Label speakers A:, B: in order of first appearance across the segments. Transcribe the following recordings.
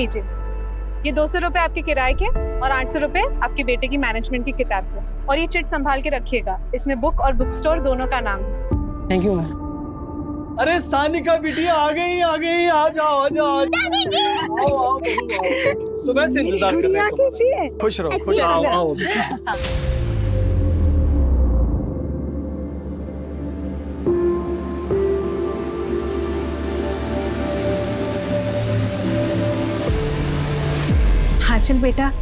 A: लीजिए, ये 200 रुपए आपके किराए के और 800 रुपए आपके बेटे की मैनेजमेंट की किताब के। और ये चिट संभाल के रखिएगा, इसमें बुक और बुक स्टोर दोनों का नाम है।
B: Thank you ma'am.
C: अरे सानिका बिटिया आ गई, आ जाओ आ जाओ। आओ। सुबह से इंतजार कर रहे हैं।
B: कैसी है?
C: खुश रहो, खुश रहो। आओ।
B: हाँ चल बेटा,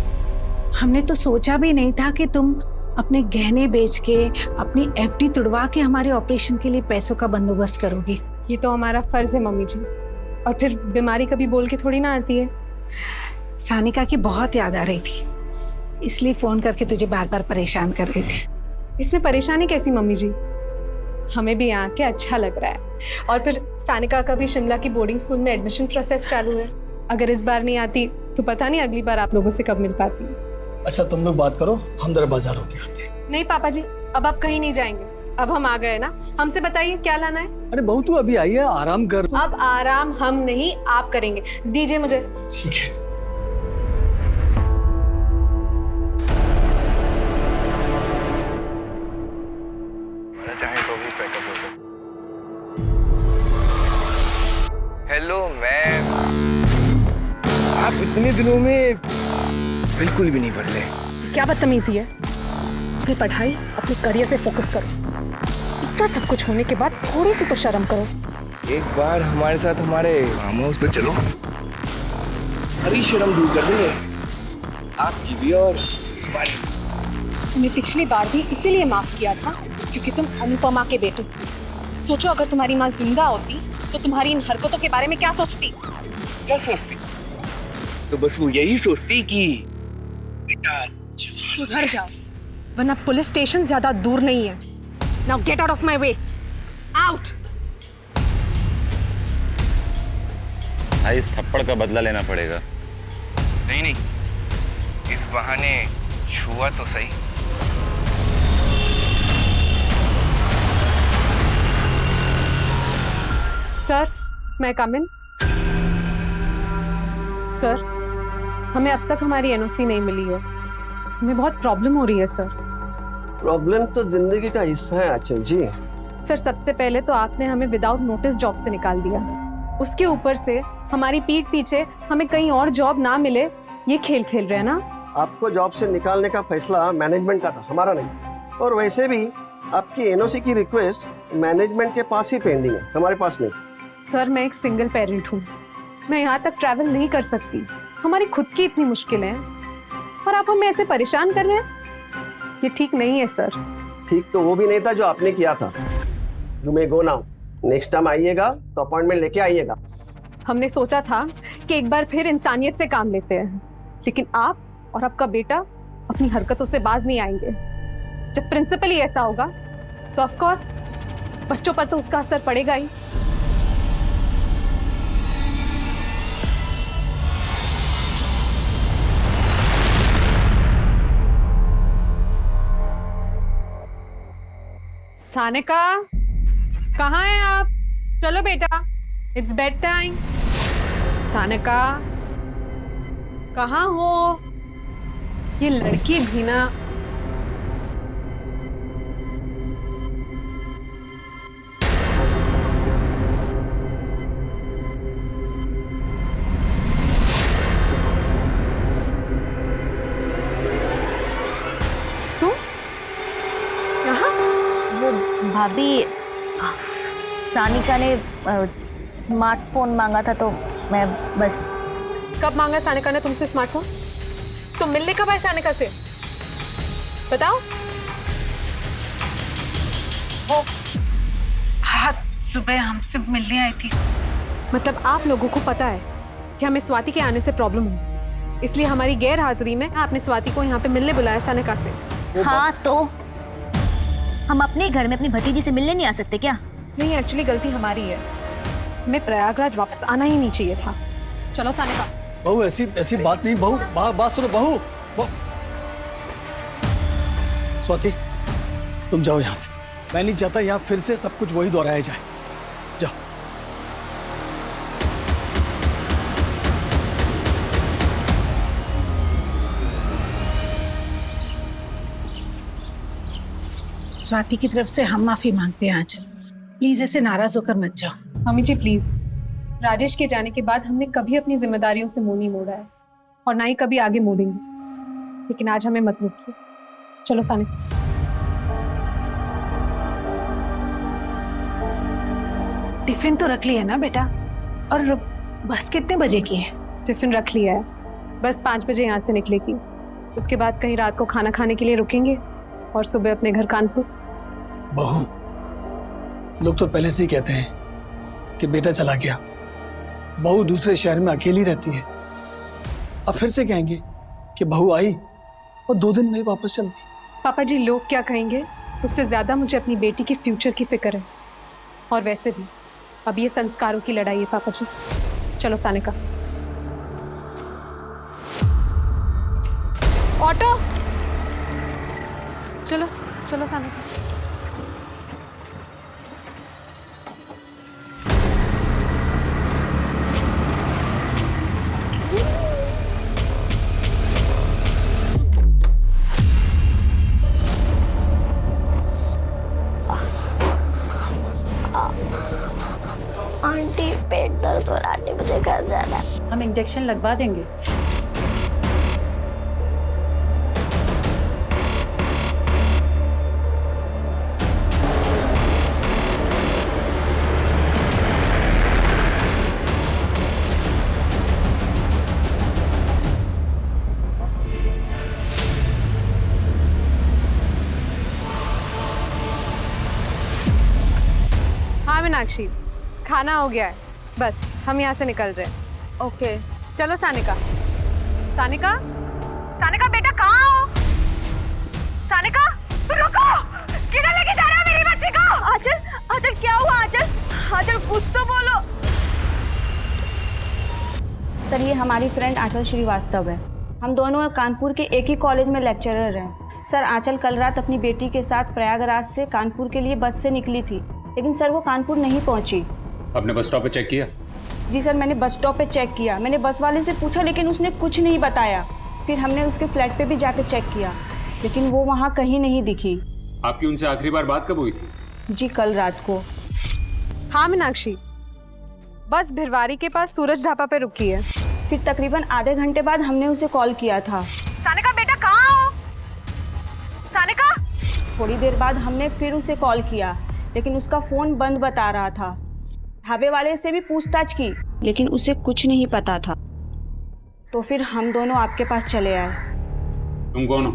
B: हमने तो सोचा भी नहीं था कि तुम अपने गहने बेच के अपनी एफडी तुड़वा के हमारे ऑपरेशन के लिए पैसों का बंदोबस्त करोगी।
A: ये तो हमारा फर्ज है मम्मी जी, और फिर बीमारी कभी बोल के थोड़ी ना आती है।
B: सानिका की बहुत याद आ रही थी, इसलिए फोन करके तुझे बार बार परेशान कर रही थी।
A: इसमें परेशानी कैसी मम्मी जी, हमें भी यहाँ के अच्छा लग रहा है। और फिर सानिका का भी शिमला की बोर्डिंग स्कूल में एडमिशन प्रोसेस चालू है। अगर इस बार नहीं आती तो पता नहीं अगली बार आप लोगों से कब मिल पाती।
C: अच्छा तुम लोग बात करो, हम जरा बाजार होके आते हैं।
A: नहीं पापा जी, अब आप कहीं नहीं जाएंगे, अब हम आ गए ना। हमसे बताइए क्या लाना है।
C: अरे बहू तू अभी आई है, आराम कर।
A: अब आराम हम नहीं आप करेंगे, दीजिए मुझे।
C: ठीक है।
D: चाहे तो भी पैकअप हो सकता। हेलो मैम, आप इतने दिनों में बिल्कुल भी नहीं बदले।
A: क्या बदतमीजी है। अपनी पढ़ाई, अपने करियर पे फोकस करो। इतना सब कुछ होने के बाद थोड़ी सी तो शर्म करो।
D: एक बार हमारे साथ हमारे फार्म हाउस पे चलो, सारी शर्म दूर कर देंगे आपकी भी और हमारी।
A: तुम्हें पिछली बार भी इसीलिए माफ किया था क्योंकि तुम अनुपमा के बेटे। सोचो अगर तुम्हारी माँ जिंदा होती तो तुम्हारी इन हरकतों के बारे में क्या सोचती।
D: क्या सोचती? तो बस वो यही सोचती कि बेटा
A: सुधर जाओ, वरना पुलिस स्टेशन ज्यादा दूर नहीं है। Now get out of my way, out.
E: इस थप्पड़ का बदला लेना पड़ेगा।
D: नहीं, इस बहाने छुआ तो सही।
A: सर, मैं कम इन? सर, हमें अब तक हमारी एनओसी नहीं मिली है। हमें बहुत प्रॉब्लम हो रही है सर।
F: प्रॉब्लम तो जिंदगी का हिस्सा है आंचल जी।
A: सर, सबसे पहले तो आपने हमें विदाउट नोटिस जॉब से निकाल दिया, उसके ऊपर से हमारी पीठ पीछे हमें कहीं और जॉब ना मिले, ये खेल खेल रहे हैं ना।
F: आपको जॉब से निकालने का फैसला मैनेजमेंट का था, हमारा नहीं। और वैसे भी आपकी एनओसी की रिक्वेस्ट मैनेजमेंट के पास ही पेंडिंग है, हमारे पास नहीं।
A: सर, मैं एक सिंगल पेरेंट हूँ, मैं यहाँ तक ट्रैवल नहीं कर सकती। हमारी खुद की इतनी मुश्किलें हैं और आप हमें ऐसे परेशान कर रहे हैं, ये ठीक नहीं है सर।
F: ठीक तो वो भी नहीं था जो आपने किया था। You may go now, next time आइएगा तो अपॉइंटमेंट लेके आइएगा।
A: हमने सोचा था कि एक बार फिर इंसानियत से काम लेते हैं, लेकिन आप और आपका बेटा अपनी हरकतों से बाज नहीं आएंगे। जब प्रिंसिपल ही ऐसा होगा तो ऑफ कोर्स बच्चों पर तो उसका असर पड़ेगा ही। सानिका, कहाँ हैं आप? चलो बेटा, इट्स बेड टाइम। सानिका, कहाँ हो? ये लड़की भी ना। तुम यहाँ?
G: भाभी, सानिका ने स्मार्टफोन मांगा था तो मैं बस।
A: कब मांगा सानिका ने तुमसे स्मार्टफोन? तुम मिलने कब आए सानिका से? बताओ।
B: हाँ, सुबह हमसे मिलने आई थी।
A: मतलब आप लोगों को पता है कि हमें स्वाति के आने से प्रॉब्लम हो, इसलिए हमारी गैर हाजिरी में आपने स्वाति को यहाँ पे मिलने बुलाया सानिका से।
G: हाँ, तो हम अपने घर में अपनी भतीजी से मिलने नहीं आ सकते क्या?
A: नहीं, एक्चुअली गलती हमारी है, हमें प्रयागराज वापस आना ही नहीं चाहिए था। चलो सानिका।
C: बहू ऐसी बात नहीं। बहू बात सुनो। बहू स्वाति, तुम जाओ यहाँ से। मैं नहीं चाहता यहाँ फिर से सब कुछ वही दोहराया जाए। जाओ।
B: स्वाति की तरफ से हम माफी मांगते हैं आंचल। प्लीज ऐसे नाराज होकर मत जाओ।
A: मम्मी जी प्लीज, राजेश के जाने के बाद हमने कभी अपनी जिम्मेदारियों से मुंह नहीं मोड़ा है और ना ही कभी आगे मोड़ेंगे, लेकिन आज हमें मत रोकिए। चलो सानिका।
B: टिफिन तो रख लिया ना बेटा? और बस कितने बजे की है?
A: टिफिन रख लिया है, बस 5 बजे यहाँ से निकलेगी। उसके बाद कहीं रात को खाना खाने के लिए रुकेंगे और सुबह अपने घर कानपुर।
C: बहू, लोग तो पहले से ही कहते हैं कि बेटा चला गया, बहू दूसरे शहर में अकेली रहती है। अब फिर से कहेंगे कि बहू आई और 2 दिन में ही वापस चल गई।
A: पापा जी लोग क्या कहेंगे उससे ज्यादा मुझे अपनी बेटी की फ्यूचर की फिक्र है। और वैसे भी अब ये संस्कारों की लड़ाई है पापा जी। चलो सानिका। ऑटो, चलो चलो सानिका।
H: आंटी पेट दर्द हो रहा है, मुझे घर जाना है।
I: हम इंजेक्शन लगवा देंगे।
A: हाँ मीनाक्षी, खाना हो गया है, बस हम यहाँ से निकल रहे हैं। ओके चलो सानिका। सानिका, सानिका बेटा कहाँ हो? सानिका रुको, किधर लेके जा रहे हो मेरी बच्ची को?
G: आंचल, आंचल क्या हुआ? आंचल, आंचल कुछ तो बोलो। सर ये हमारी फ्रेंड आंचल श्रीवास्तव है। हम दोनों कानपुर के एक ही कॉलेज में लेक्चरर हैं। सर आंचल कल रात अपनी बेटी के साथ प्रयागराज से कानपुर के लिए बस से निकली थी, लेकिन सर वो कानपुर नहीं पहुंची।
E: आपने बस स्टॉप पे चेक किया?
G: जी सर, मैंने बस स्टॉप पे चेक किया। मैंने बस वाले से पूछा लेकिन उसने कुछ नहीं बताया। फिर हमने उसके फ्लैट पे भी जाकर चेक किया, लेकिन वो वहाँ कहीं नहीं दिखी।
E: आपकी उनसे आखिरी बार बात कब हुई थी?
G: जी कल रात को।
A: हाँ मीनाक्षी, बस भिरवारी के पास सूरज ढाबा पे रुकी है।
G: फिर तकरीबन आधे घंटे बाद हमने उसे कॉल किया था।
A: सानिका बेटा कहाँ हो? सानिका।
G: थोड़ी देर बाद हमने फिर उसे कॉल किया, लेकिन उसका फ़ोन बंद बता रहा था। ढाबे वाले से भी पूछताछ की, लेकिन उसे कुछ नहीं पता था। तो फिर हम दोनों आपके पास चले आए।
E: तुम कौन हो?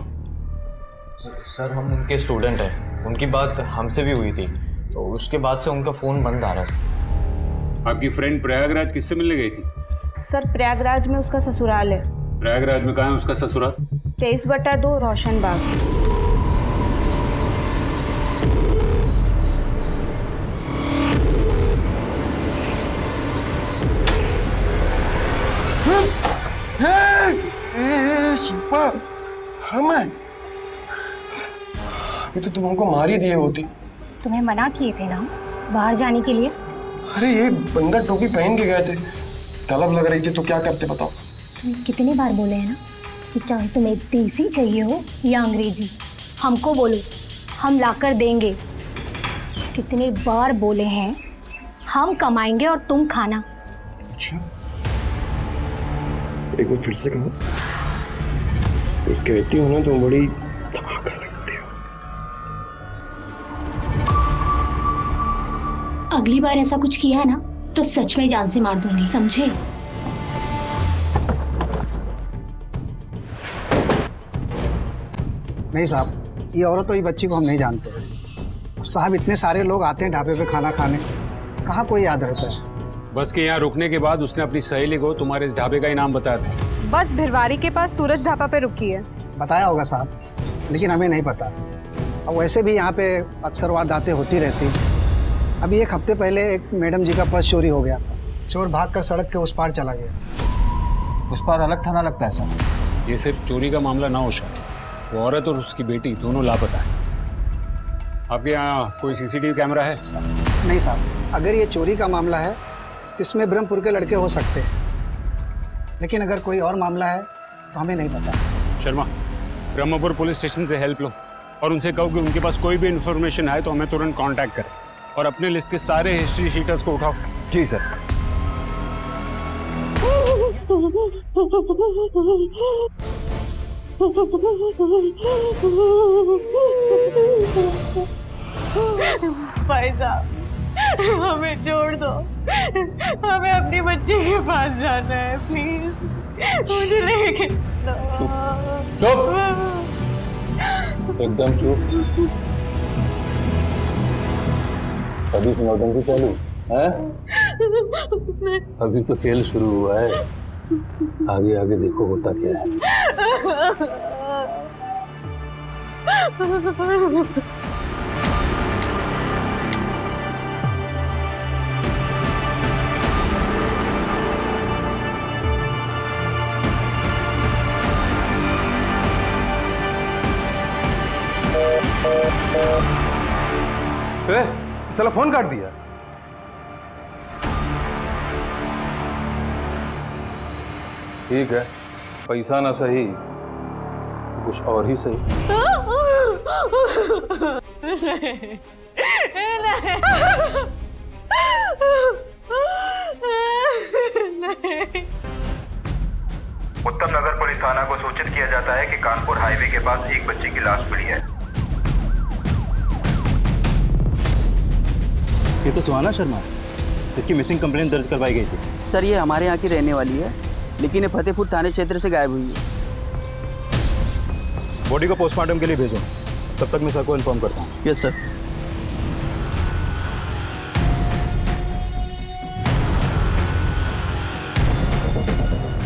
J: सर हम उनके स्टूडेंट हैं। उनकी बात हमसे भी हुई थी, तो उसके बाद से उनका फ़ोन बंद आ रहा है।
E: आपकी फ्रेंड प्रयागराज किससे मिलने गई थी?
G: सर प्रयागराज में उसका ससुराल है।
E: प्रयागराज में कहाँ है उसका ससुराल?
G: 23/2 रोशन बाग।
K: ये तो तुम हमको मार ही दिए होती।
H: तुम्हें मना किए थे ना बाहर जाने के लिए।
K: अरे ये बंदा टोपी पहन के गए थे, तलब लग रही थी तो क्या करते बताओ?
H: तुम्हें कितनी बार बोले हैं ना कि चाहे तुम्हें देसी चाहिए हो या अंग्रेजी, हमको बोलो, हम लाकर देंगे। कितने बार बोले हैं, हम कमाएंगे और तुम खाना।
K: अच्छा एक बार फिर से कहो। एक कहती हो ना तुम बड़ी धमाका लगती हो।
H: अगली बार ऐसा कुछ किया ना तो सच में जान से मार दूंगी, समझे?
L: नहीं साहब, ये औरत और ये बच्ची को हम नहीं जानते। साहब इतने सारे लोग आते हैं ढाबे पे खाना खाने, कहाँ कोई याद रहता है।
E: बस के यहाँ रुकने के बाद उसने अपनी सहेली को तुम्हारे इस ढाबे का इनाम बताया था।
A: बस भिरवारी के पास सूरज ढाबा पे रुकी है।
L: बताया होगा साहब, लेकिन हमें नहीं पता। और वैसे भी यहाँ पे अक्सर वारदातें होती रहती। अभी 1 हफ्ते पहले एक मैडम जी का पर्स चोरी हो गया था। चोर भागकर सड़क के उस पार चला गया।
C: उस पर अलग थाना लगता है सर।
E: ये सिर्फ चोरी का मामला ना हो शायद, वो औरत और उसकी बेटी दोनों लापता है। आपके यहाँ कोई सीसीटीवी कैमरा है?
L: नहीं साहब, अगर ये चोरी का मामला है इसमें ब्रह्मपुर के लड़के हो सकते हैं, लेकिन अगर कोई और मामला है तो हमें नहीं पता।
E: शर्मा, ब्रह्मपुर पुलिस स्टेशन से हेल्प लो। और उनसे कहो कि उनके पास कोई भी इन्फॉर्मेशन है तो हमें तुरंत कांटेक्ट करें, और अपने लिस्ट के सारे हिस्ट्री शीटर्स को उठाओ।
D: जी सर।
I: भाई साहब, हमें छोड़ दो, हमें अपनी बच्ची के पास जाना है, प्लीज मुझे लेके चलो।
D: चुप, एकदम चुप। अभी से नौटंकी चालू है? अभी तो खेल शुरू हुआ है, आगे आगे देखो होता क्या है। साला फोन काट दिया। ठीक है, पैसा ना सही तो कुछ और ही सही।
M: उत्तम नगर पुलिस थाना को सूचित किया जाता है कि कानपुर हाईवे के पास एक बच्चे की लाश मिली है।
N: ये तो सुहाना शर्मा है, इसकी मिसिंग कंप्लेंट दर्ज करवाई गई थी।
O: सर, ये हमारे यहाँ की रहने वाली है, लेकिन ये फतेहपुर थाने क्षेत्र से गायब हुई है।
N: बॉडी को पोस्टमार्टम के लिए भेजो, तब तक मैं सर को इन्फॉर्म करता हूँ।
O: Yes sir.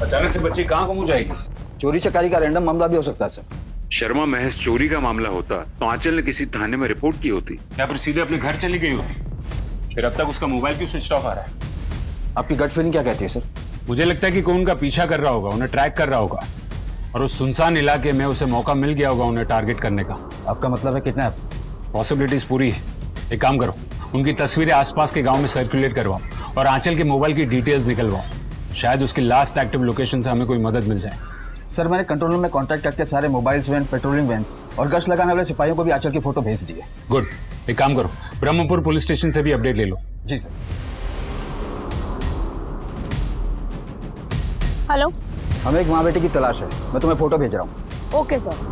E: अचानक से बच्ची कहाँ गुम हो जाएगी?
P: चोरी चकारी का रैंडम मामला भी हो सकता है सर।
Q: शर्मा, महज चोरी का मामला होता तो आंचल ने किसी थाने में रिपोर्ट की होती,
E: या फिर सीधे अपने घर चली गई होती। फिर अब तक उसका मोबाइल क्यों स्विच ऑफ आ रहा है?
P: आपकी गट फीलिंग क्या कहती है सर?
E: मुझे लगता है कि कोई उनका पीछा कर रहा होगा, उन्हें ट्रैक कर रहा होगा, और उस सुनसान इलाके में उसे मौका मिल गया होगा उन्हें टारगेट करने का।
P: आपका मतलब है किडनैप?
E: पॉसिबिलिटीज पूरी है। एक काम करो, उनकी तस्वीरें आसपास के गांव में सर्कुलेट करवाओ और आंचल के मोबाइल की डिटेल्स निकलवाओ। शायद उसकी लास्ट एक्टिव लोकेशन से हमें कोई मदद मिल जाए।
P: सर, मैंने कंट्रोल रूम में कांटेक्ट करके सारे मोबाइल्स वैन, पेट्रोलिंग वैन और गश्त लगाने वाले सिपाहियों को भी आंचल की फोटो भेज दी है।
E: गुड। एक काम करो, ब्रह्मपुर पुलिस स्टेशन से भी अपडेट ले लो।
P: जी सर।
H: हेलो,
P: हमें एक माँ बेटी की तलाश है, मैं तुम्हें फोटो भेज रहा हूँ।
H: Okay sir.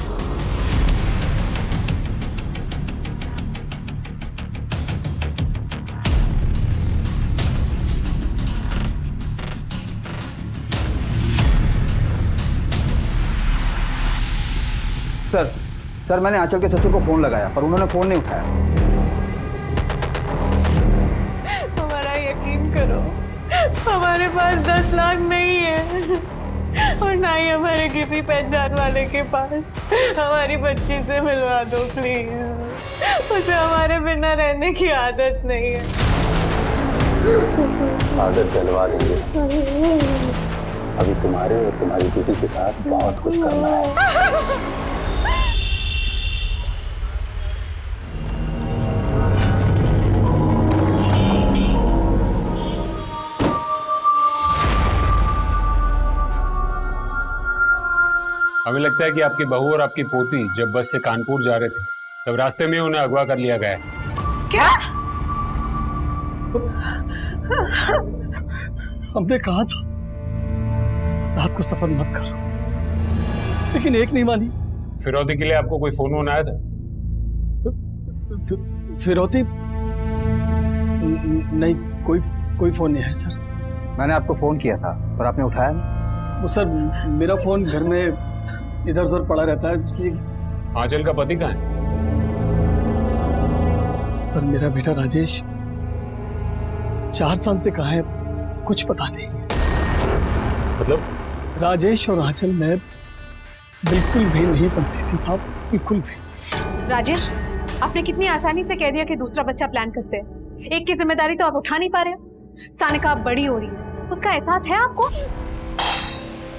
P: सर, मैंने आंचल के ससुर को फोन लगाया पर उन्होंने फोन नहीं उठाया।
I: हमारा यकीन करो, हमारे पास 10 लाख नहीं है और ना ही हमारे किसी पहचान वाले के पास। हमारी बच्ची से मिलवा दो प्लीज, उसे हमारे बिना रहने की आदत नहीं है।
D: आदत डलवा देंगे, अभी तुम्हारे और तुम्हारी बेटी के साथ बहुत कुछ करना है।
E: हमें लगता है कि आपकी बहू और आपकी पोती जब बस से कानपुर जा रहे थे तब रास्ते में उन्हें अगवा कर लिया गया है।
I: क्या?
C: हमने कहा था रात को सफर मत करो, लेकिन एक नहीं मानी।
E: फिरौती के लिए आपको कोई फोन आया था?
C: फिरौती नहीं, कोई फोन नहीं है सर।
P: मैंने आपको फोन किया था पर आपने उठाया नहीं।
C: वो सर, मेरा फोन घर में इधर उधर पड़ा रहता है, इसलिए।
E: आंचल का पति कहाँ है?
C: सर, मेरा बेटा राजेश 4 साल से कहाँ है कुछ पता नहीं।
E: मतलब?
C: राजेश और आंचल में बिल्कुल भी नहीं बनती थी साहब, बिल्कुल भी।
A: राजेश, आपने कितनी आसानी से कह दिया कि दूसरा बच्चा प्लान करते हैं। एक की जिम्मेदारी तो आप उठा नहीं पा रहे हो। सानिका अब बड़ी हो रही है, उसका एहसास है आपको?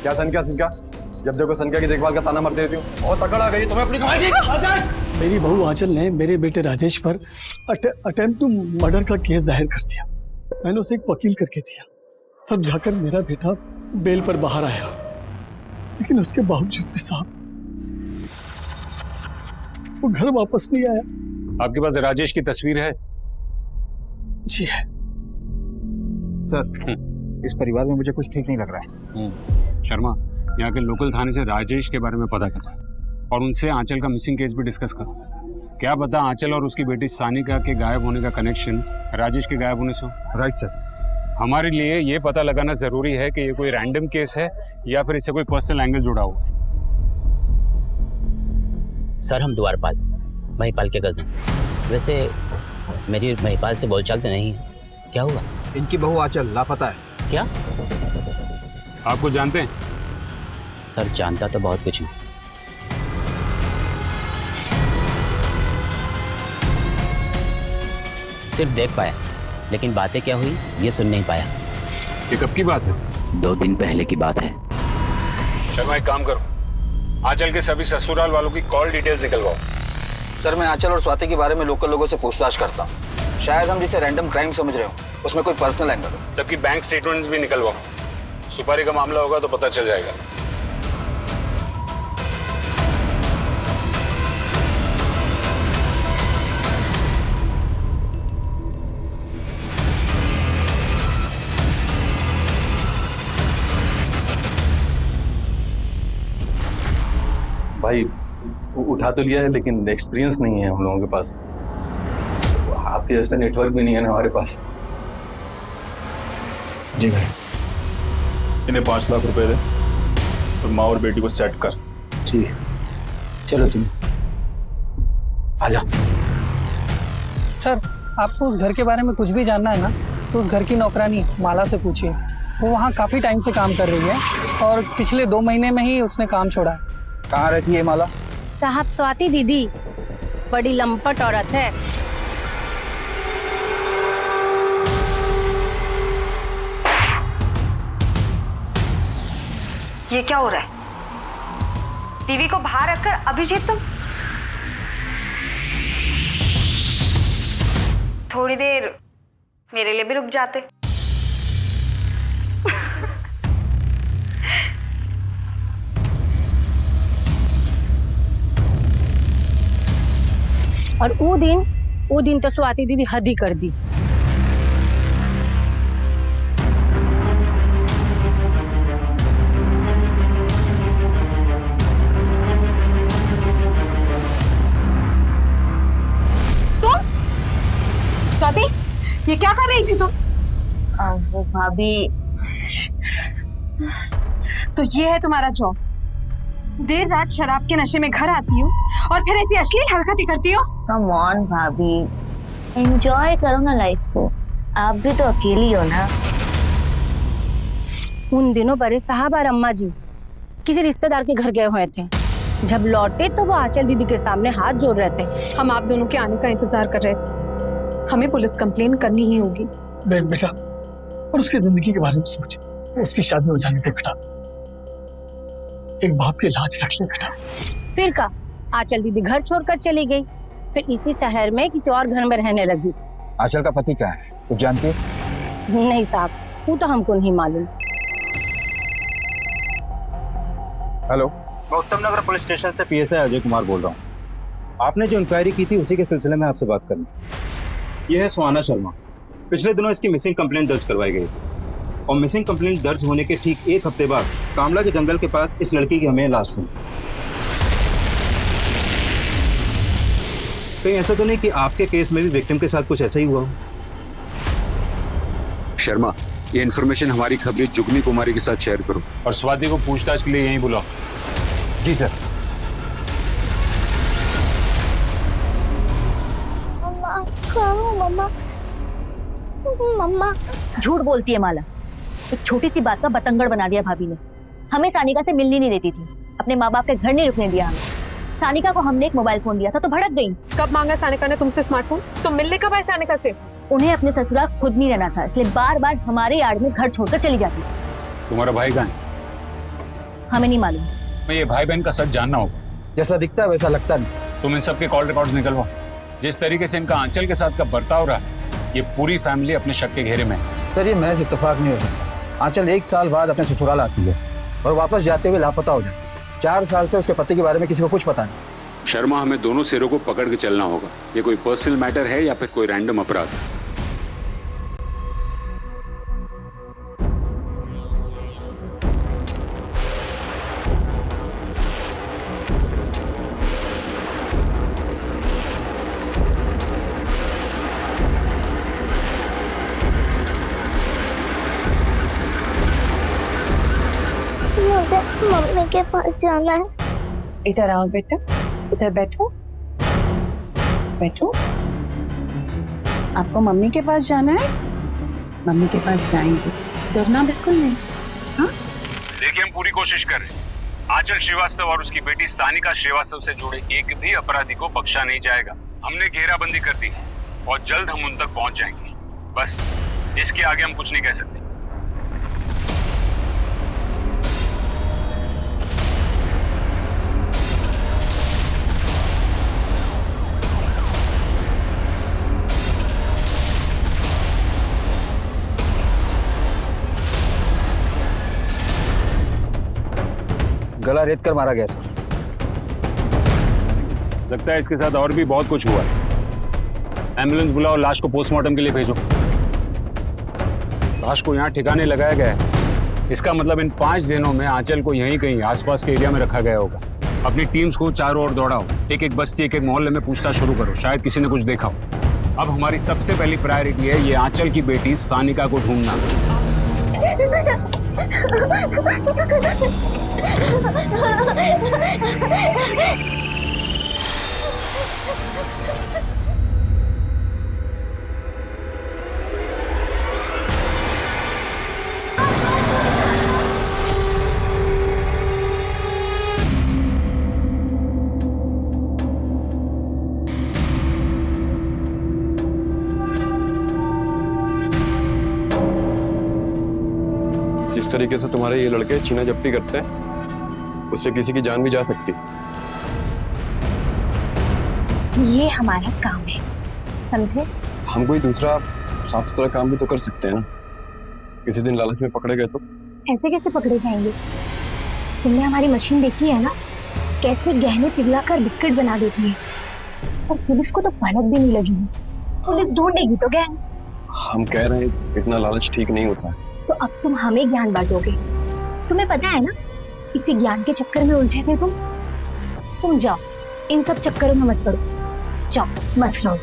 K: क्या सनका, जब देखो सनका की देखभाल का ताना मारती रहती हूँ। और तकड़ आ गई तुम्हें अपनी कमाई।
C: मेरी बहू आंचल ने मेरे बेटे राजेश पर अटेम्प्ट टू मर्डर का केस दायर कर दिया। मैंने उसे एक वकील करके दिया, तब जाकर मेरा बेटा बेल पर बाहर आया। लेकिन उसके बावजूद भी साहब वो घर वापस नहीं आया।
E: आपके पास राजेश की तस्वीर है?
C: जी है
P: सर। इस परिवार में मुझे कुछ ठीक नहीं लग रहा है।
E: शर्मा, यहाँ के लोकल थाने से राजेश के बारे में पता करो और उनसे आंचल का मिसिंग केस भी डिस्कस करो। क्या पता आंचल और उसकी बेटी सानिका के गायब होने का कनेक्शन राजेश के गायब होने से हो।
P: Right sir.
E: हमारे लिए ये पता लगाना जरूरी है कि ये कोई रैंडम केस है या फिर इससे कोई पर्सनल एंगल जुड़ा हुआ है।
R: सर हम द्वारपाल, महिपाल के कज़न। वैसे मेरी महिपाल से बोलचाल तो नहीं है, क्या हुआ?
P: इनकी बहू आंचल लापता है।
R: क्या?
E: आपको जानते हैं?
R: सर जानता तो बहुत कुछ हूँ। सिर्फ देख पाया, लेकिन बातें क्या हुई ये सुन नहीं पाया।
E: ये कब की बात है?
R: 2 दिन पहले की बात है।
E: शर्मा एक काम करो, आंचल के सभी ससुराल वालों की कॉल डिटेल्स निकलवाओ।
P: सर मैं आंचल और स्वाति के बारे में लोकल लोगों से पूछताछ करता हूँ। शायद हम जिसे रैंडम क्राइम समझ रहे हो उसमें कोई पर्सनल एंगल हो।
E: सबकी बैंक स्टेटमेंट्स भी निकलवाओ। सुपारी का मामला होगा तो पता चल जाएगा।
S: भाई उठा तो लिया है लेकिन एक्सपीरियंस नहीं है हम लोगों के पास। आपके जैसा नेटवर्क भी नहीं है ना हमारे पास।
K: जी भाई। इन्हें 5 लाख रुपए दे और माँ और बेटी को सेट कर।
P: ठीक है, चलो तुम आजा।
L: सर आपको उस घर के बारे में कुछ भी जानना है ना तो उस घर की नौकरानी माला से पूछिए। वो वहाँ काफ़ी टाइम से काम कर रही है और पिछले 2 महीने में ही उसने काम छोड़ा है।
P: कहाँ रहती है माला?
H: साहब स्वाति दीदी बड़ी लंपट औरत है।
T: ये क्या हो रहा है? टीवी को बाहर रखकर अभिजीत तुम थोड़ी देर मेरे लिए भी रुक जाते।
H: और वो दिन तो स्वाति दीदी हद ही कर दी।
A: तुम स्वाति ये क्या कर रही थी तुम?
H: वो भाभी,
A: तो ये है तुम्हारा जॉब? देर रात शराब के नशे में घर आती हो और फिर ऐसी अश्लील हरकतें करती हो?
H: कम ऑन भाभी, एंजॉय करो ना लाइफ को। आप भी तो अकेली हो ना। उन दिनों बड़े साहब और अम्मा जी किसी रिश्तेदार के घर गए हुए थे। जब लौटे तो वो आंचल दीदी के सामने हाथ जोड़ रहे थे।
A: हम आप दोनों के आने का इंतजार कर रहे थे। हमें पुलिस कंप्लेन करनी ही होगी।
C: बेटा, और उसकी जिंदगी के बारे में सोच, उसकी शादी हो जाने दे बेटा। एक बाप की लाज रख ले बेटा।
H: फिर का आंचल दीदी घर छोड़कर चली गई, फिर इसी शहर में किसी और घर में रहने लगी।
P: आंचल का पति क्या है तुम जानती है?
H: नहीं साहब, वो तो हमको नहीं मालूम।
N: हेलो, मैं उत्तम नगर पुलिस स्टेशन से पीएसआई अजय कुमार बोल रहा हूँ। आपने जो इंक्वायरी की थी उसी के सिलसिले में आपसे बात करनी। ये है सुहाना शर्मा। पिछले दिनों इसकी मिसिंग कंप्लेंट दर्ज करवाई गई और मिसिंग कंप्लेंट दर्ज होने के ठीक 1 हफ्ते बाद कामला के जंगल के पास इस लड़की की हमें लाश मिली। कहीं ऐसा तो नहीं कि आपके केस में भी विक्टिम के साथ कुछ ऐसा ही हुआ हो?
Q: शर्मा, ये इन्फॉर्मेशन हमारी खबरी जुगनी कुमारी के साथ शेयर करो
E: और स्वाति को पूछताछ के लिए यहीं बुलाओ।
P: जी सर।
H: मम्मा, मम्मा झूठ बोलती है माला। एक छोटी सी बात का बतंगड़ बना दिया भाभी ने। हमें सानिका से मिलनी नहीं देती थी, अपने माँ बाप के घर नहीं रुकने दिया हमें। सानिका को हमने एक मोबाइल फोन दिया था तो भड़क गई।
A: कब मांगा सानिका ने तुमसे स्मार्टफोन? तुम मिलने कब आए सानिका से?
H: उन्हें अपने ससुराल खुद नहीं रहना था, इसलिए बार बार हमारे यार्ड में घर छोड़कर चली जाती थी।
E: तुम्हारा भाई कहाँ है?
H: हमें नहीं मालूम।
E: मैं ये भाई बहन का सच जानना होगा।
P: जैसा दिखता है वैसा लगता नहीं।
E: तुम इन सबके कॉल रिकॉर्ड्स निकलवाओ। जिस तरीके से इनका आंचल के साथ का बर्ताव रहा है, ये पूरी फैमिली अपने शक के घेरे में है।
P: सर ये महज इत्तेफाक नहीं हो सकता। आंचल 1 साल बाद अपने ससुराल आती है और वापस जाते हुए लापता हो जाती है। 4 साल से उसके पति के बारे में किसी को कुछ पता नहीं।
Q: शर्मा, हमें दोनों सिरों को पकड़ के चलना होगा। ये कोई पर्सनल मैटर है या फिर कोई रैंडम अपराध?
U: मुझे मम्मी के पास जाना है।
V: इधर आओ बेटा, इधर बैठो बैठो। आपको मम्मी के पास जाना है? मम्मी के पास जाएंगे, डरना बिल्कुल नहीं। हाँ,
E: देखिए हम पूरी कोशिश कर रहे हैं। आंचल श्रीवास्तव और उसकी बेटी सानिका श्रीवास्तव से जुड़े एक भी अपराधी को बख्शा नहीं जाएगा। हमने घेराबंदी कर दी है और जल्द हम उन तक पहुंच जाएंगे। बस इसके आगे हम कुछ नहीं कह सकते।
P: गला रेत कर मारा गया सर।
E: लगता है इसके साथ और भी बहुत कुछ हुआ है। एम्बुलेंस बुलाओ, लाश को पोस्टमार्टम के लिए भेजो। लाश को यहाँ ठिकाने लगाया गया है। इसका मतलब इन 5 दिनों में आंचल को यहीं कहीं आसपास के एरिया में रखा गया होगा। अपनी टीम्स को चारों ओर दौड़ाओ, एक एक बस्ती, एक एक मोहल्ले में पूछताछ शुरू करो। शायद किसी ने कुछ देखा हो। अब हमारी सबसे पहली प्रायोरिटी है ये आंचल की बेटी सानिका को ढूंढना।
K: जिस तरीके से तुम्हारे ये लड़के छीना झपटी करते हैं, उससे किसी की जान भी जा सकती।
H: ये हमारा काम है, समझे?
K: हम कोई दूसरा साफ सुथरा काम भी तो कर सकते हैं ना। किसी दिन लालच में पकड़े गए तो?
H: ऐसे कैसे पकड़े जाएंगे? तुमने हमारी मशीन देखी है ना, कैसे गहने पिघला कर बिस्किट बना देती है। और पुलिस को तो भनक भी नहीं लगी। पुलिस ढूंढेगी तो गहने।
K: हम कह रहे हैं इतना लालच ठीक नहीं होता।
H: तो अब तुम हमें ज्ञान बांटोगे। तुम्हें पता है ना, इसी ज्ञान के चक्कर में उलझे थे तुम जाओ, इन सब चक्करों में मत पड़ो। जाओ, मस्त रहो।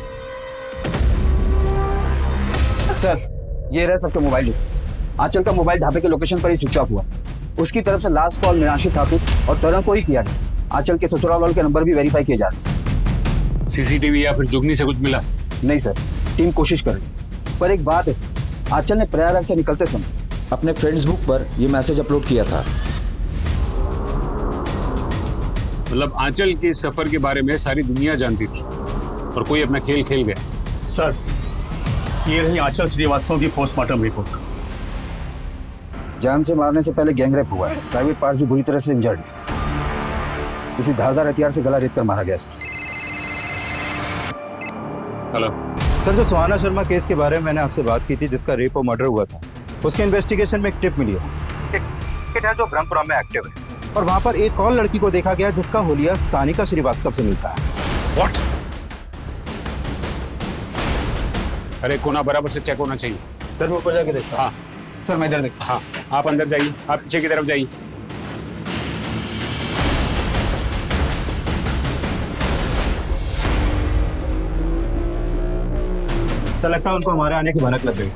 P: सर, ये रहे सबके मोबाइल डिटेल्स। आंचल का मोबाइल ढाबे के लोकेशन पर ही स्विच ऑफ हुआ। उसकी तरफ से लास्ट कॉल मीनाक्षी ठाकुर और तरह को ही किया गया। आंचल के ससुराल वालों के नंबर भी वेरीफाई किए जा रहे।
E: सीसीटीवी या फिर जुगनी से कुछ मिला?
P: नहीं सर, टीम कोशिश कर रही। पर एक बात है सर, आंचल ने प्रयागराज से निकलते समय
W: अपने फेसबुक पर यह मैसेज अपलोड किया था।
E: मतलब आंचल के सफर के बारे में सारी दुनिया जानती थी और कोई अपना खेल खेल गया।
X: सर, ये रही आंचल श्रीवास्तव की पोस्टमार्टम रिपोर्ट।
P: जान से मारने से पहले गैंगरेप हुआ है। प्राइवेट पार्ट्स भी बुरी तरह से इंजर्ड। किसी धारदार हथियार से गला रेत कर मारा गया।
E: हेलो
N: सर, जो सुहाना शर्मा केस के बारे में मैंने आपसे बात की थी, जिसका रेप और मर्डर हुआ था, उसके इन्वेस्टिगेशन में एक टिप मिली है। एक सिंडिकेट है जो ब्रह्मपुरा में एक्टिव है और वहां पर एक और लड़की को देखा गया जिसका हुलिया सानिका श्रीवास्तव से मिलता है।
E: व्हाट? अरे कोना बराबर से चेक होना चाहिए।
N: सर, मैं ऊपर जाके देखता।
E: हाँ
P: सर, मैं इधर देखता।
E: हाँ, आप अंदर जाइए, आप पीछे की तरफ जाइए।
N: सर, लगता है उनको हमारे आने की भनक लग गई।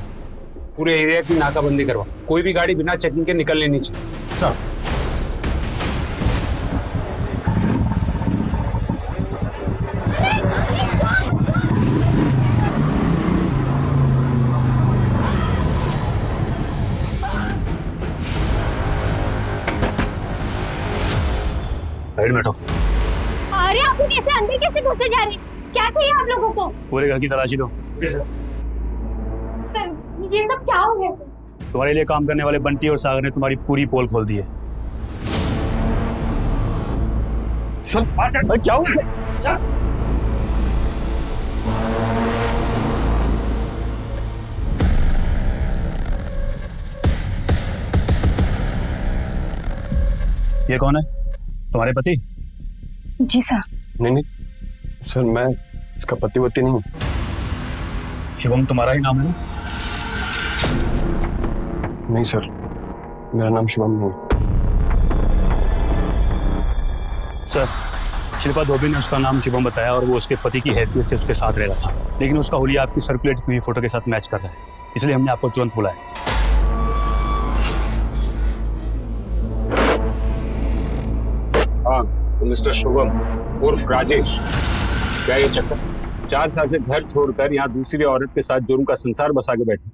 E: पूरे एरिया की नाकाबंदी करवा, कोई भी गाड़ी बिना चेकिंग के निकलनी नहीं चाहिए।
N: सर,
E: साइड में हटो।
H: अरे आप लोग कैसे अंदर कैसे घुसे जा रहे हैं? क्या चाहिए आप लोगों को?
X: पूरे घर की तलाशी लो।
H: सर, ये सब क्या हो गया सर?
X: तुम्हारे लिए काम करने वाले बंटी और सागर ने तुम्हारी पूरी पोल खोल दी है।
P: सर, क्या हुआ?
X: ये कौन है? तुम्हारे पति?
H: जी सर।
K: नहीं नहीं सर, मैं इसका पति वती नहीं हूँ।
X: शिवम तुम्हारा ही नाम है ना?
K: नहीं सर, मेरा नाम शिवम नहीं है।
X: सर, शिल्पा धोबी ने उसका नाम शिवम बताया और वो उसके पति की हैसियत से उसके साथ रह रहा था, लेकिन उसका हुलिया आपकी सर्कुलेट की हुई फोटो के साथ मैच कर रहा है, इसलिए हमने आपको तुरंत बुलाया।
E: हाँ, तो मिस्टर शुभम उर्फ राजेश, क्या ये चक्कर? 4 साल से घर छोड़कर यहाँ दूसरी औरत के साथ जुर्म का संसार बसा के बैठे।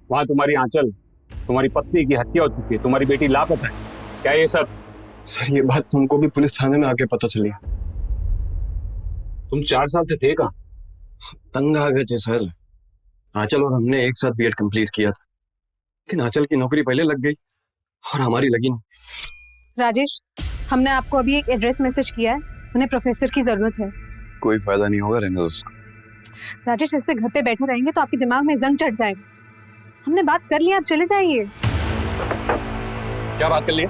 E: वहाँ तुम्हारी आंचल, तुम्हारी पत्नी की हत्या हो चुकी है, तुम्हारी बेटी लापता है। क्या ये सब?
K: सर ये बात तुमको भी पुलिस थाने में आके पता चली।
E: तुम 4 साल से थे कहाँ?
K: तंग आ गए थे सर। आंचल और हमने एक साथ बीएड कंप्लीट किया था, लेकिन आंचल की नौकरी पहले लग गई और हमारी लगी नहीं।
A: राजेश, हमने आपको अभी एक एड्रेस मैसेज किया है, उन्हें प्रोफेसर की जरूरत है।
K: कोई फायदा नहीं होगा, रहने दो उसको।
A: राजेश, ऐसे घर पे बैठे रहेंगे तो आपके दिमाग में जंग चढ़ जाएगा। हमने बात कर ली, आप चले जाइए।
K: क्या बात कर लिए?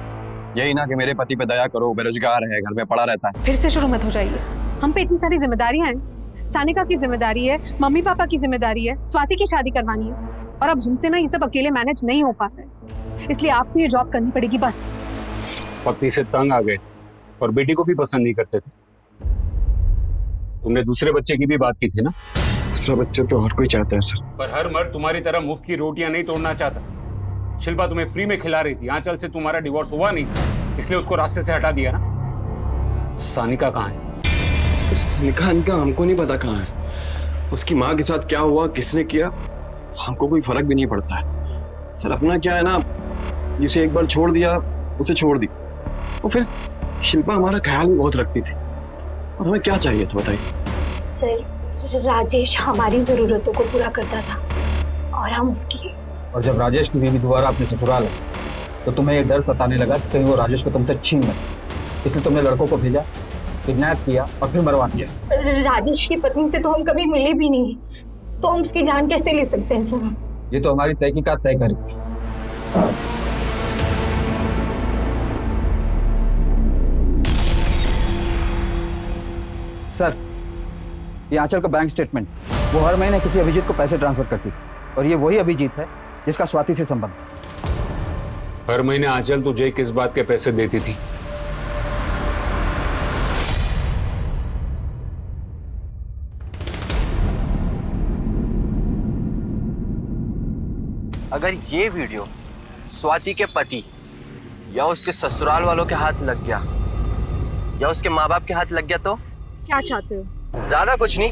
K: यही ना कि मेरे पति पे दया करो, बेरोजगार है, घर में पड़ा रहता है।
A: फिर से शुरू मत हो जाइए। हम पे इतनी सारी जिम्मेदारियां हैं। सानिका की जिम्मेदारी है, मम्मी पापा की जिम्मेदारी है, स्वाति की शादी करवानी है, और अब हमसे ना ये सब अकेले मैनेज नहीं हो पाता है, इसलिए आपको ये जॉब करनी पड़ेगी बस।
E: पत्नी से तंग आ गए और बेटी को भी पसंद नहीं करते थे। तुमने दूसरे बच्चे की भी बात की थी ना?
K: दूसरा बच्चा तो हर कोई चाहता है सर,
E: पर हर मर्द तुम्हारी तरह मुफ्त की रोटियां नहीं तोड़ना चाहता। शिल्पा तुम्हें फ्री में खिला रही थी, आंचल से तुम्हारा डिवोर्स हुआ नहीं था, इसलिए उसको रास्ते से हटा दिया ना। सानिका कहाँ है?
K: सानिका इनका हमको नहीं पता कहाँ है। उसकी माँ के साथ क्या हुआ, किसने किया, हमको कोई फर्क भी नहीं पड़ता है सर। अपना क्या है ना, जिसे एक बार छोड़ दिया उसे छोड़ दी। और फिर शिल्पा हमारा ख्याल भी बहुत रखती थी, और हमें क्या चाहिए था बताइए?
H: सर, राजेश हमारी जरूरतों को पूरा करता था और हम उसकी।
N: और जब राजेश की बीवी दोबारा अपने ससुराल आई तो तुम्हें ये डर सताने लगा कि कहीं वो राजेश को तुमसे छीन ले, इसलिए तुमने लड़कों को भेजा, किडनैप किया और फिर मरवा दिया।
H: राजेश की पत्नी से तो हम कभी मिले भी नहीं, तो हम उसकी जान कैसे ले सकते हैं सर?
N: ये तो हमारी तहकीकात तय करेगी। सर, ये आंचल का बैंक स्टेटमेंट, वो हर महीने किसी अभिजीत को पैसे ट्रांसफर करती थी, और ये वही अभिजीत है जिसका स्वाति से संबंध।
E: हर महीने आंचल तुझे किस बात के पैसे देती थी?
P: अगर ये वीडियो स्वाति के पति या उसके ससुराल वालों के हाथ लग गया या उसके माँ बाप के हाथ लग गया तो
A: क्या चाहते हो?
P: ज्यादा कुछ नहीं,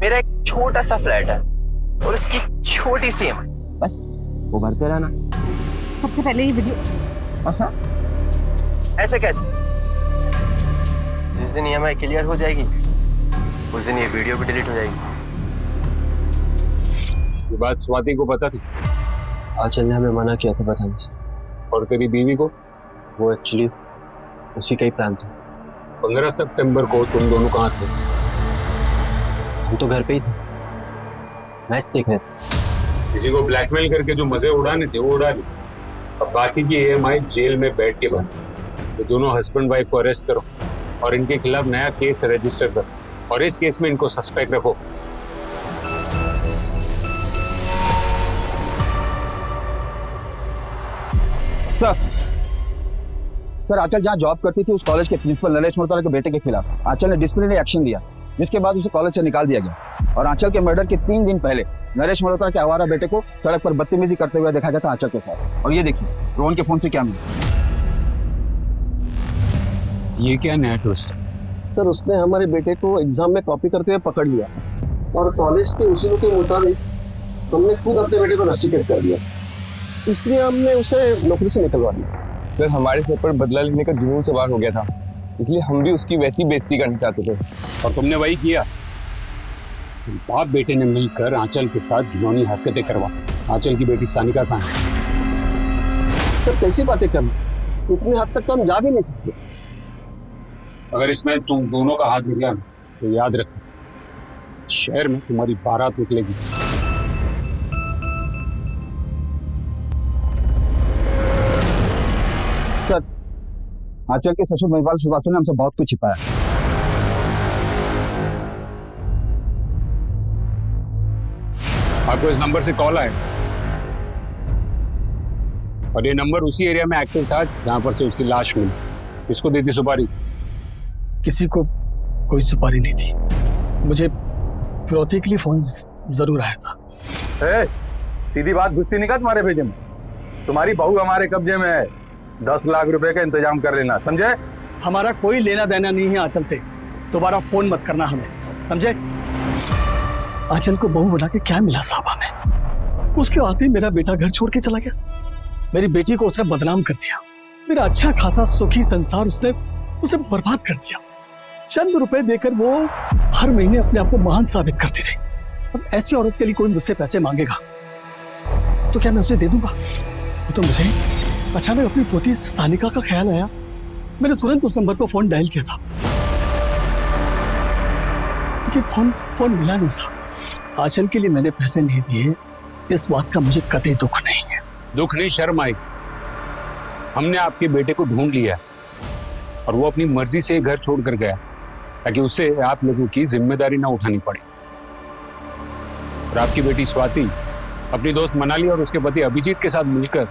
P: मेरा एक छोटा सा फ्लैट है और उसकी छोटी सी EMI, बस वो भरते रहना।
A: सबसे पहले ये वीडियो।
P: ऐसे कैसे? जिस दिन EMI क्लियर हो जाएगी उस दिन ये वीडियो भी डिलीट हो जाएगी।
E: ये बात स्वाति को पता थी?
K: आंचल ने हमें मना किया था बताने से।
E: और तेरी बीवी को?
K: वो एक्चुअली उसी का ही प्लान था।
E: 15 सितंबर को तुम दोनों कहाँ थे?
K: हम तो घर पे ही थे, मैच देखने थे।
E: किसी को ब्लैकमेल करके जो मजे उड़ाने थे वो उड़ा लिए। अब बाकी की EMI जेल में बैठ के भर। तो दोनों हस्बैंड वाइफ को अरेस्ट करो और इनके खिलाफ नया केस रजिस्टर करो, और इस केस में इनको सस्पेक्ट रखो।
P: सर, आंचल जहाँ जॉब करती थी उस कॉलेज के प्रिंसिपल नरेश मोहतरा के बेटे के खिलाफ आंचल ने डिसिप्लिनरी एक्शन लिया, जिसके बाद उसे कॉलेज से निकाल दिया गया। और आंचल के मर्डर के 3 दिन पहले नरेश मोहतरा के आवारा बेटे को सड़क पर बदतमीजी करते हुए देखा गया था आंचल के साथ। और ये देखिए रोहन के फोन से क्या मिला।
E: ये क्या नया ट्विस्ट?
K: सर, उसने हमारे बेटे को एग्जाम में कॉपी करते हुए पकड़ लिया और कॉलेज के उसूलों के मुताबिक हमने खुद अपने बेटे को रस्टिकेट कर दिया, इसलिए हमने उसे नौकरी से निकलवा दिया। सर, हमारे सर पर बदला लेने का जुनून सवार हो गया था, इसलिए हम भी उसकी वैसी बेइज्जती करना चाहते थे।
E: और तुमने वही किया। बाप बेटे ने मिलकर आंचल के साथ घिनौनी हरकतें करवा। आंचल की बेटी सानिका कहाँ है?
K: सर, कैसी बातें कर, इतने हद तक तो हम जा भी नहीं सकते।
E: अगर इसमें तुम दोनों का हाथ निकला ना तो याद रखना, शहर में तुम्हारी बारात निकलेगी।
P: सर, आंचल के ससुर महिपाल श्रीवास्तव ने हमसे बहुत कुछ छिपाया।
E: आपको इस नंबर से कॉल आया और ये नंबर उसी एरिया में एक्टिव था जहां पर से उसकी लाश मिली। किसको दी थी सुपारी?
C: किसी को कोई सुपारी नहीं थी। मुझे फिरौती के लिए फोन जरूर आया था।
M: सीधी बात घुसती नहीं का तुम्हारे भेजे में। तुम्हारी बहू हमारे कब्जे में है, 10 लाख रुपए का इंतजाम कर लेना, समझे?
C: हमारा कोई लेना देना नहीं है आंचल से, दोबारा फोन मत करना हमें, समझे? आंचल को बहू बना के क्या मिला साहब हमें? उसके आते ही मेरा बेटा घर छोड़ के चला गया, मेरी बेटी को उसने बदनाम कर दिया, मेरा अच्छा खासा सुखी संसार उसने उसे बर्बाद कर दिया। चंद रुपए देकर वो हर महीने अपने आप को महान साबित करती रही। अब ऐसी औरत के लिए कोई मुझसे पैसे मांगेगा तो क्या मैं उसे दे दूंगा? तो मुझे अचानक अपनी पोती सानिका का ख्याल आया, मैंने तुरंत उस नंबर पर फोन डायल किया साहब, लेकिन फोन मिला नहीं साहब। आंचल के लिए मैंने पैसे नहीं दिए, इस बात का मुझे कतई दुख नहीं है।
E: दुख नहीं, शर्म आई। हमने आपके बेटे को ढूंढ लिया और वो अपनी मर्जी से घर छोड़कर गया ताकि उसे आप लोगों की जिम्मेदारी ना उठानी पड़े। और आपकी बेटी स्वाति अपनी दोस्त मनाली और उसके पति अभिजीत के साथ मिलकर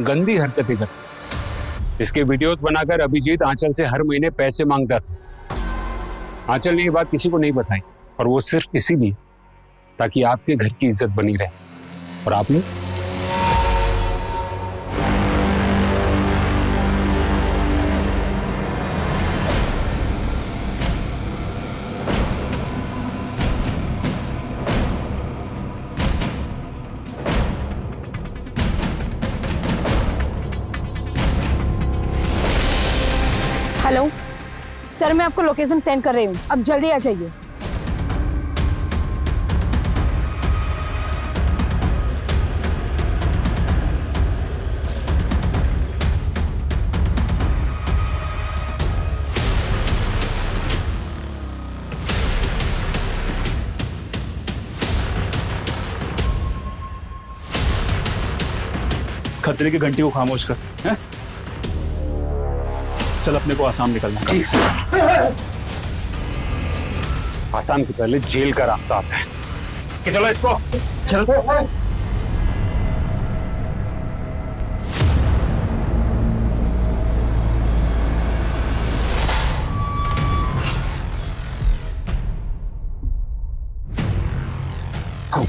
E: गंदी हरकतें करती। इसके वीडियोस बनाकर अभिजीत आंचल से हर महीने पैसे मांगता था। आंचल ने ये बात किसी को नहीं बताई और वो सिर्फ इसीलिए ताकि आपके घर की इज्जत बनी रहे। और आपने
A: हेलो सर, मैं आपको लोकेशन सेंड कर रही हूँ, अब जल्दी आ जाइए।
X: इस खतरे की घंटी को खामोश कर, हैं? चल अपने को आसाम निकलना है।
E: आसाम के पहले जेल का रास्ता आता है कि चलो इसको चलो।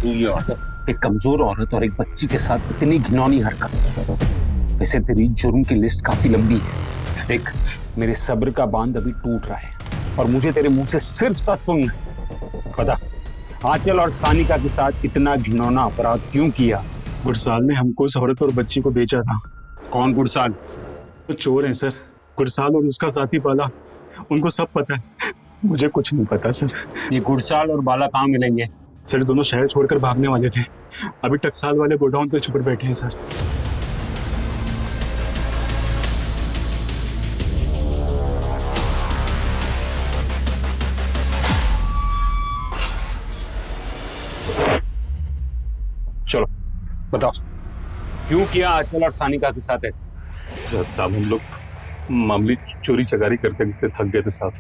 E: ये औरत, एक कमजोर औरत और एक बच्ची के साथ इतनी घिनौनी हरकत। वैसे तेरी जुर्म की लिस्ट काफी लंबी है। देख, मेरे सब्र का बांध अभी टूट रहा है और मुझे तेरे मुंह से सिर्फ सच सुनना है। बता, आंचल और सानिका के साथ इतना घिनौना अपराध क्यों किया?
X: गुरसाल ने हमको उस औरत और बच्ची को बेचा था।
E: कौन गुरसाल?
X: वो चोर हैं सर। गुरसाल और उसका साथी बाला, उनको सब पता है, मुझे कुछ नहीं पता सर।
E: ये गुरसाल और बाला कहाँ मिलेंगे?
X: सर दोनों शहर छोड़कर भागने वाले थे, अभी टकसाल वाले गोडाउन पे छुप बैठे हैं सर।
E: चलो बताओ, क्यों किया आंचल और सानिका के साथ ऐसे?
S: साहब हम लोग मामूली चोरी चकारी करते करते थक गए थे साहब।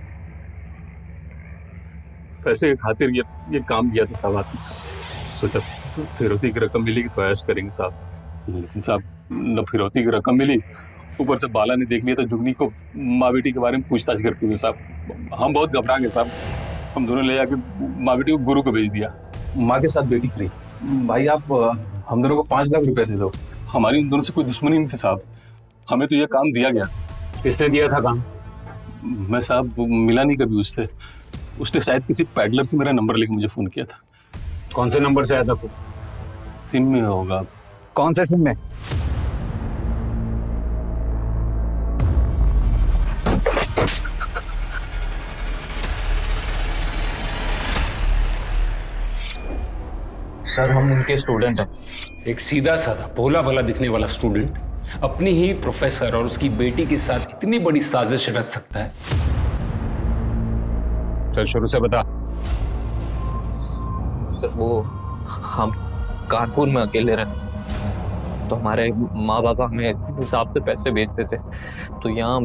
S: पैसे की खातिर ये काम किया था साहब। आपने सोचा फिरौती की रकम मिलेगी तो ऐश करेंगे साहब, लेकिन साहब न फिरौती की रकम मिली, ऊपर से बाला ने देख लिया तो जुगनी को माँ बेटी के बारे में पूछताछ करते हुए साहब हम बहुत घबरा गए साहब। हम दोनों ले जाके माँ बेटी को गुरु को भेज दिया। माँ के साथ बेटी फ्री। भाई आप हम दोनों को 5 लाख रुपए दे दो। हमारी उन दोनों से कोई दुश्मनी नहीं थी साहब, हमें तो ये काम दिया गया।
E: किसने दिया था काम?
S: मैं साहब मिला नहीं कभी उससे। उसने शायद किसी पैडलर से मेरा नंबर लेके मुझे फोन किया था।
E: कौन से नंबर से आया था फोन?
S: सिम में होगा।
P: कौन से सिम में?
Q: सर हम उनके स्टूडेंट हैं।
E: एक सीधा साधा भोला भला दिखने वाला स्टूडेंट अपनी ही प्रोफेसर और उसकी बेटी के साथ इतनी बड़ी साजिश रच सकता है? चल शुरू से बता।
Q: सर वो हम कानपुर में अकेले रहते, तो हमारे माँ बाप हमें हिसाब से पैसे भेजते थे, तो यहाँ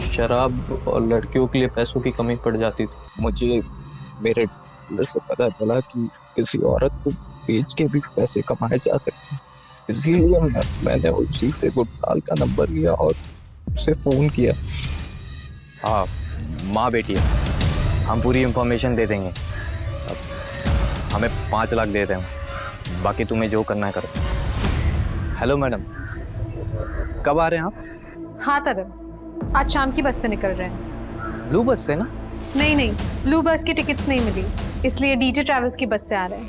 Q: शराब और लड़कियों के लिए पैसों की कमी पड़ जाती थी। मुझे मेरे मेरे से पता चला कि किसी औरत को बेच के भी पैसे कमाए जा सकते हैं, इसीलिए मैंने उसी से गुटकाल का नंबर लिया और उसे फ़ोन किया।
B: हाँ, माँ बेटी है, हम पूरी इंफॉर्मेशन दे देंगे। अब हमें 5 लाख दे दें, बाकी तुम्हें जो करना है करो। हेलो मैडम, कब आ रहे हैं आप?
A: हाँ तरन, आज शाम की बस से निकल रहे हैं।
B: ब्लू बस से ना?
A: नहीं, ब्लू बस की टिकट्स नहीं मिली, इसलिए डीजे ट्रैवल्स की बस से आ रहे हैं।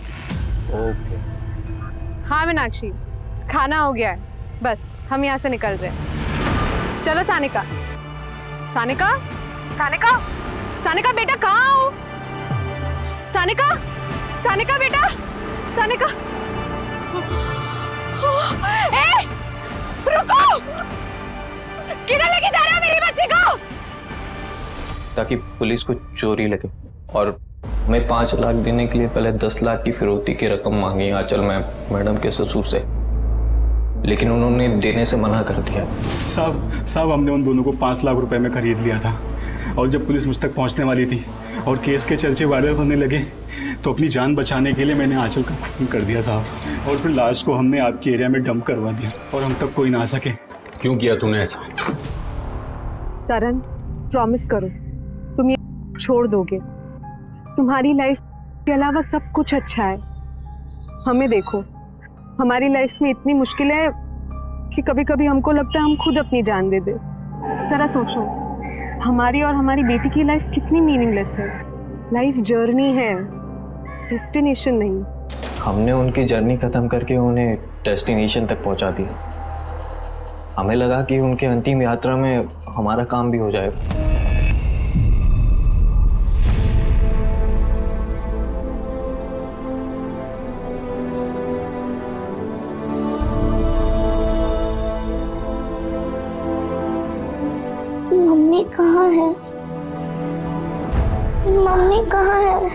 B: ओके।
A: हाँ मीनाक्षी, खाना हो गया है, बस हम यहाँ से निकल रहे हैं। चलो सानिका। सानिका, सानिका, सानिका बेटा कहाँ हो? सानिका, सानिका बेटा, सानिका। ए, रुको! किधर लेके जा रहे हो मेरी बच्ची को?
Q: ताकि पुलिस को चोरी लगे, और मैं 5 लाख देने के लिए पहले 10 लाख की फिरौती की रकम मांगी आंचल मैडम के ससुर से, लेकिन उन्होंने देने से मना कर दिया।
X: साहब हमने उन दोनों को 5 लाख रुपए में खरीद लिया था, और जब पुलिस मुझ तक पहुंचने वाली थी और केस के चर्चे वायरल होने लगे तो अपनी जान बचाने के लिए मैंने आंचल का खून कर दिया साहब, और फिर लाश को हमने आपके एरिया में डंप करवा दिया और हम तक कोई ना आ सके।
E: क्यों किया तूने ऐसा?
A: तरन, प्रॉमिस करो तुम ये छोड़ दोगे। तुम्हारी लाइफ के अलावा सब कुछ अच्छा है। हमें देखो, हमारी लाइफ में इतनी मुश्किलें हैं कि कभी कभी हमको लगता है हम खुद अपनी जान दे दे। जरा सोचो, हमारी और हमारी बेटी की लाइफ कितनी मीनिंगलेस है। लाइफ जर्नी है, डेस्टिनेशन नहीं।
Q: हमने उनकी जर्नी खत्म करके उन्हें डेस्टिनेशन तक पहुंचा दिया। हमें लगा कि उनके अंतिम यात्रा में हमारा काम भी हो जाएगा।
U: मम्मी कहाँ है? मम्मी कहाँ है?